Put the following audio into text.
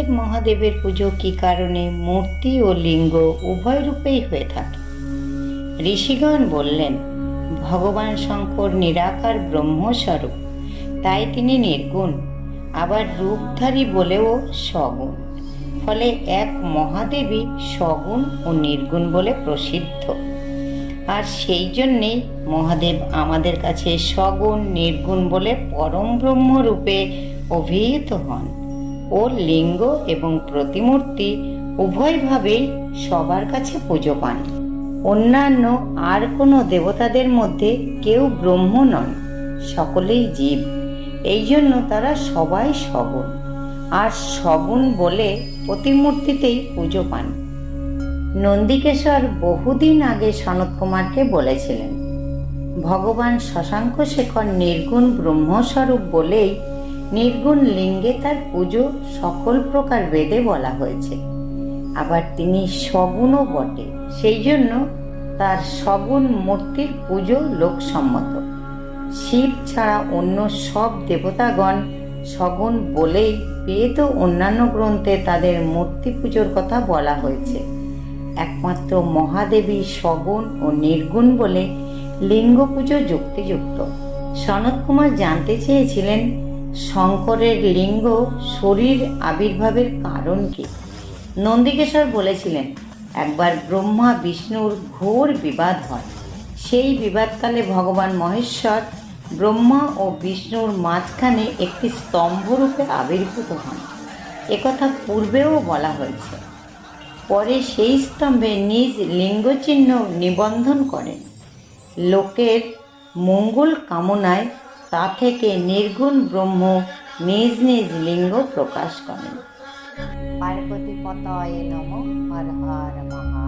মহাদেবের পুজো কী কারণে মূর্তি ও লিঙ্গ উভয় রূপেই হয়ে থাকে? ঋষিগণ বললেন, ভগবান শঙ্কর নিরাকার ব্রহ্মস্বরূপ, তাই তিনি নির্গুণ, আবার রূপধারী বলেও সগুণ। ফলে এক মহাদেবী সগুণ ও নির্গুণ বলে প্রসিদ্ধ। আর সেই জন্যেই মহাদেব আমাদের কাছে সগুণ নির্গুণ বলে পরম ব্রহ্ম রূপে অভিহিত হন ও লিঙ্গ এবং প্রতিমূর্তি উভয়ভাবেই সবার কাছে পুজো পান। অন্যান্য আর কোনো দেবতাদের মধ্যে কেউ ব্রহ্ম নন, সকলেই জীব। এই জন্য তারা সবাই সগুণ, আর সগুণ বলে প্রতিমূর্তিতেই পুজো পান। নন্দিকেশ্বর বহুদিন আগে সনত কুমারকে বলেছিলেন, ভগবান শশাঙ্ক শেখর নির্গুণ ব্রহ্মস্বরূপ বলেই নির্গুণ লিঙ্গে তার পুজো সকল প্রকার বেদে বলা হয়েছে। আবার তিনি সগুণও বটে, সেই জন্য তার সগুণ মূর্তির পুজো লোকসম্মত। শিব ছাড়া অন্য সব দেবতাগণ সগুণ বলেই বেদ ও অন্যান্য গ্রন্থে তাদের মূর্তি পুজোর কথা বলা হয়েছে। একমাত্র মহাদেবী সগুণ ও নির্গুণ বলে লিঙ্গ পুজো যুক্তিযুক্ত। সনত কুমার জানতে চেয়েছিলেন, শঙ্করের লিঙ্গ শরীর আবির্ভাবের কারণ কি? নন্দিকেশ্বর বলেছিলেন, একবার ব্রহ্মা বিষ্ণুর ঘোর বিবাদ হয়। সেই বিবাদকালে ভগবান মহেশ্বর ব্রহ্মা ও বিষ্ণুর মাঝখানে একটি স্তম্ভরূপে আবির্ভূত হন। একথা পূর্বেও বলা হয়েছে। পরে সেই স্তম্ভে নিজ লিঙ্গচিহ্ন নিবন্ধন করেন। লোকের মঙ্গল কামনায় তা থেকে নির্গুণ ব্রহ্ম নিজ নিজ লিঙ্গ প্রকাশ করেন। পার্বতী পতয়ে নমঃ। হর হর মহা